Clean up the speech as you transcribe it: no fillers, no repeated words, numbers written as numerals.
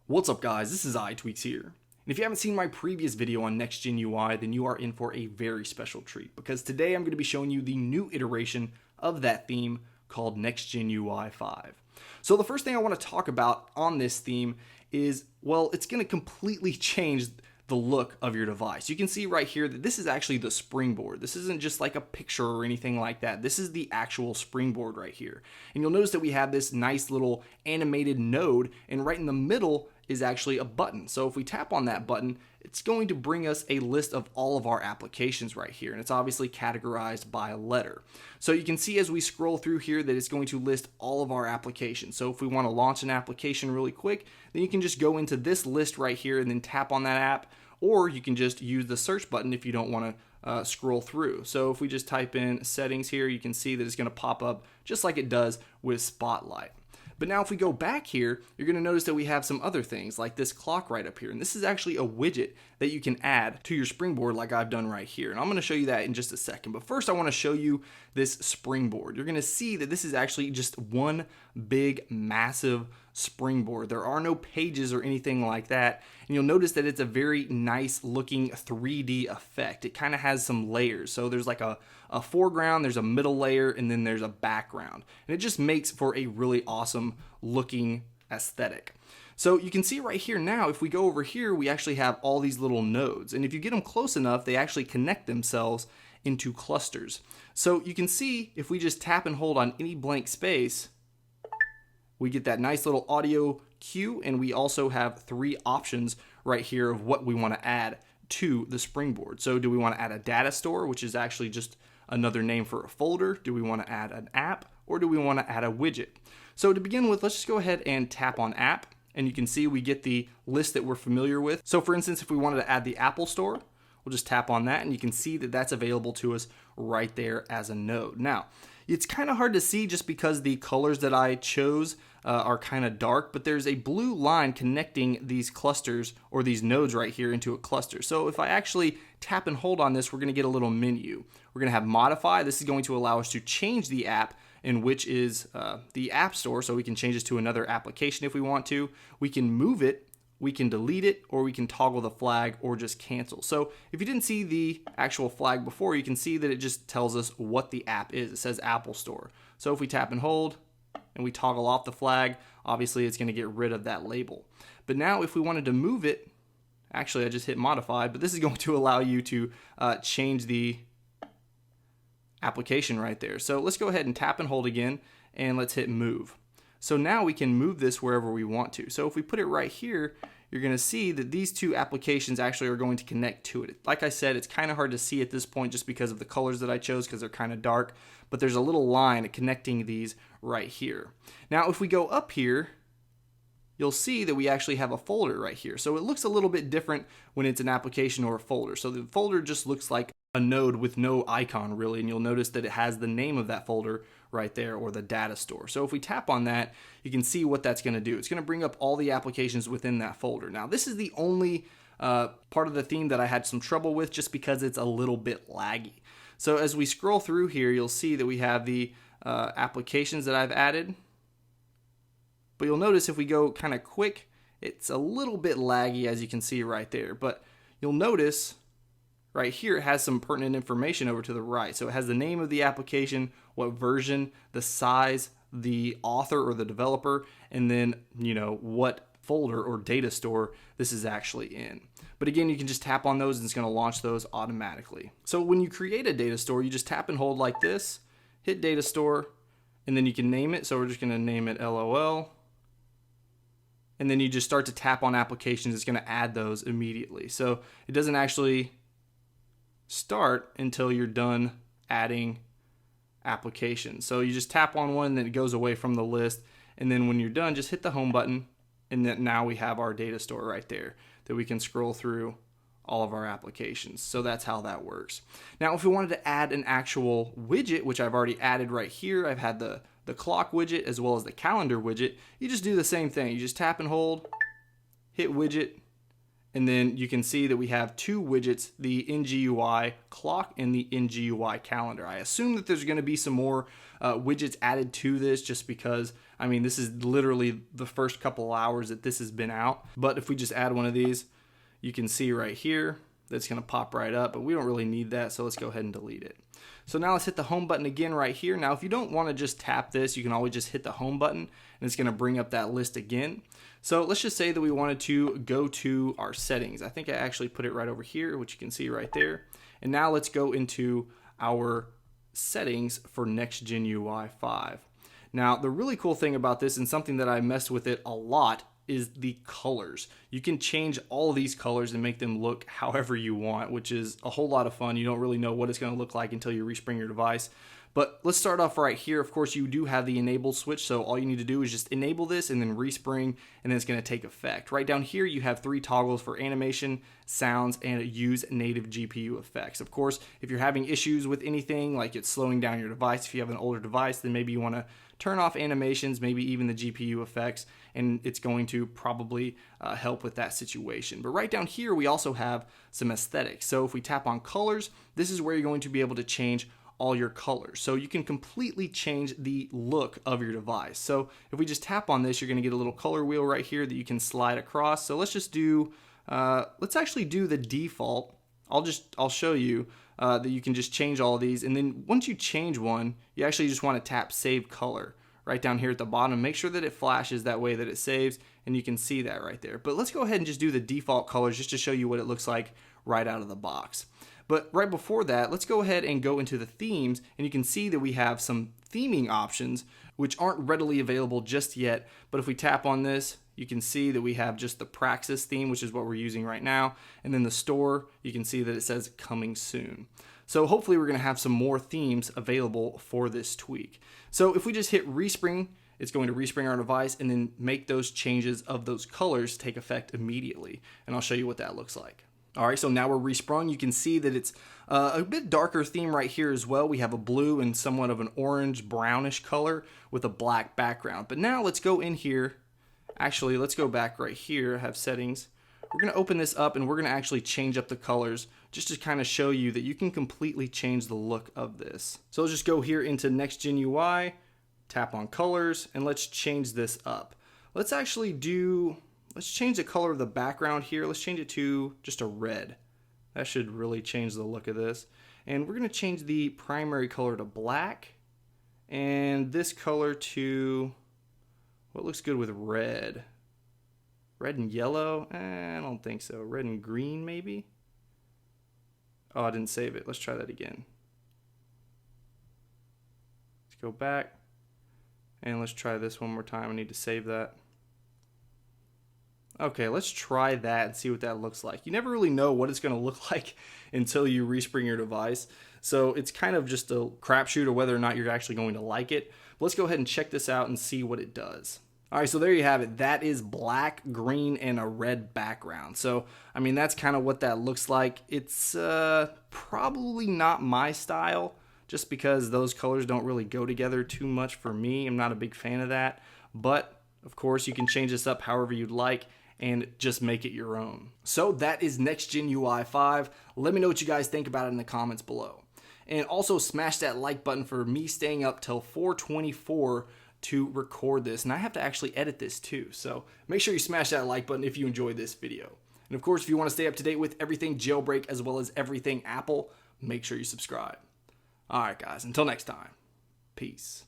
What's up guys, this is iTweaks here. And if you haven't seen my previous video on Next Gen UI, then you are in for a very special treat because today I'm going to be showing you the new iteration of that theme called Next Gen UI5. So the first thing I want to talk about on this theme is, well, it's going to completely change the look of your device. You can see right here that this is actually the Springboard. This isn't just like a picture or anything like that. This is the actual Springboard right here. And you'll notice that we have this nice little animated node, and right in the middle is actually a button. So if we tap on that button, it's going to bring us a list of all of our applications right here, and it's obviously categorized by letter. So you can see as we scroll through here that it's going to list all of our applications. So if we want to launch an application really quick, then you can just go into this list right here and then tap on that app, or you can just use the search button if you don't want to scroll through. So if we just type in settings here, you can see that it's going to pop up just like it does with Spotlight. But now if we go back here, you're going to notice that we have some other things like this clock right up here. And this is actually a widget that you can add to your Springboard like I've done right here. And I'm going to show you that in just a second. But first I want to show you this Springboard. You're going to see that this is actually just one big massive Springboard. There are no pages or anything like that. And you'll notice that it's a very nice looking 3D effect. It kind of has some layers. So there's like a foreground, there's a middle layer, and then there's a background. And it just makes for a really awesome looking aesthetic. So you can see right here now, if we go over here, we actually have all these little nodes. And if you get them close enough, they actually connect themselves into clusters. So you can see if we just tap and hold on any blank space, we get that nice little audio cue, and we also have three options right here of what we want to add to the Springboard. So do we want to add a data store, which is actually just another name for a folder? Do we want to add an app, or do we want to add a widget? So to begin with, let's just go ahead and tap on app, and you can see we get the list that we're familiar with. So for instance, if we wanted to add the Apple Store, we'll just tap on that, and you can see that that's available to us right there as a node. Now, it's kind of hard to see just because the colors that I chose are kind of dark, but there's a blue line connecting these clusters or these nodes right here into a cluster. So if I actually tap and hold on this, we're going to get a little menu. We're going to have modify. This is going to allow us to change the app, in which is the App Store, so we can change this to another application if we want to. We can move it, we can delete it, or we can toggle the flag or just cancel. So if you didn't see the actual flag before, you can see that it just tells us what the app is. It says Apple Store. So if we tap and hold and we toggle off the flag, obviously it's going to get rid of that label. But now if we wanted to move it, actually I just hit modify, but this is going to allow you to change the application right there. So let's go ahead and tap and hold again, and let's hit move. So now we can move this wherever we want to. So if we put it right here, you're going to see that these two applications actually are going to connect to it. Like I said, it's kind of hard to see at this point just because of the colors that I chose, because they're kind of dark, but there's a little line connecting these right here. Now if we go up here, you'll see that we actually have a folder right here. So it looks a little bit different when it's an application or a folder. So the folder just looks like a node with no icon really, and you'll notice that it has the name of that folder right there, or the data store. So if we tap on that, you can see what that's going to do. It's going to bring up all the applications within that folder. Now this is the only part of the theme that I had some trouble with, just because it's a little bit laggy. So as we scroll through here, you'll see that we have the applications that I've added. But you'll notice if we go kind of quick, it's a little bit laggy, as you can see right there. But you'll notice right here it has some pertinent information over to the right. So it has the name of the application, what version, the size, the author or the developer, and then what folder or data store this is actually in. But again, you can just tap on those and it's going to launch those automatically. So when you create a data store, you just tap and hold like this, hit data store, and then you can name it. So we're just going to name it LOL. And then you just start to tap on applications. It's going to add those immediately. So it doesn't actually start until you're done adding applications. So you just tap on one, and then it goes away from the list. And then when you're done, just hit the home button. And then now we have our data store right there that we can scroll through all of our applications. So that's how that works. Now, if we wanted to add an actual widget, which I've already added right here, I've had the clock widget as well as the calendar widget. You just do the same thing. You just tap and hold, hit widget, And then you can see that we have two widgets, the NGUI clock and the NGUI calendar. I assume that there's going to be some more widgets added to this just because, I mean, this is literally the first couple of hours that this has been out. But if we just add one of these, you can see right here that's going to pop right up, but we don't really need that, so let's go ahead and delete it. So now let's hit the home button again right here. Now if you don't want to just tap this, you can always just hit the home button and it's going to bring up that list again. So let's just say that we wanted to go to our settings. I think I actually put it right over here, which you can see right there. And now let's go into our settings for NextGenUI5. Now the really cool thing about this, and something that I messed with it a lot, is the colors. You can change all of these colors and make them look however you want, which is a whole lot of fun. You don't really know what it's going to look like until you respring your device. But let's start off right here. Of course, you do have the enable switch, so all you need to do is just enable this and then respring, and then it's going to take effect. Right down here, you have 3 toggles for animation, sounds, and use native GPU effects. Of course, if you're having issues with anything, like it's slowing down your device, if you have an older device, then maybe you want to turn off animations, maybe even the GPU effects, and it's going to probably help with that situation. But right down here, we also have some aesthetics. So if we tap on colors, this is where you're going to be able to change all your colors. So you can completely change the look of your device. So if we just tap on this, you're going to get a little color wheel right here that you can slide across. So let's just do, let's actually do the default. I'll show you that you can just change all of these. And then once you change one, you actually just want to tap save color right down here at the bottom. Make sure that it flashes that way that it saves, and you can see that right there. But let's go ahead and just do the default colors just to show you what it looks like right out of the box. But right before that, let's go ahead and go into the themes, and you can see that we have some theming options which aren't readily available just yet. But if we tap on this, you can see that we have just the Praxis theme, which is what we're using right now. And then the store, you can see that it says coming soon. So hopefully we're going to have some more themes available for this tweak. So if we just hit respring, it's going to respring our device and then make those changes of those colors take effect immediately. And I'll show you what that looks like. All right, so now we're resprung. You can see that it's a bit darker theme right here as well. We have a blue and somewhat of an orange brownish color with a black background. But now let's go in here. Actually, let's go back right here, have settings. We're going to open this up and we're going to actually change up the colors just to kind of show you that you can completely change the look of this. So let's just go here into Next Gen UI, tap on colors, and let's change this up. Let's actually do, let's change the color of the background here. Let's change it to just a red. That should really change the look of this. And we're going to change the primary color to black and this color to what looks good with red. Red and yellow? I don't think so. Red and green maybe? Oh, I didn't save it. Let's try that again. Let's go back and let's try this one more time. I need to save that. Okay, let's try that and see what that looks like. You never really know what it's going to look like until you respring your device. So it's kind of just a crapshoot of whether or not you're actually going to like it. But let's go ahead and check this out and see what it does. All right, so there you have it. That is black, green, and a red background. So, I mean, that's kind of what that looks like. It's probably not my style, just because those colors don't really go together too much for me. I'm not a big fan of that. But, of course, you can change this up however you'd like and just make it your own. So that is Next Gen UI5. Let me know what you guys think about it in the comments below. And also smash that like button for me staying up till 4:24 to record this, and I have to actually edit this too, so make sure you smash that like button if you enjoyed this video. And of course, if you want to stay up to date with everything jailbreak as well as everything Apple, make sure you subscribe. Alright guys, until next time, peace.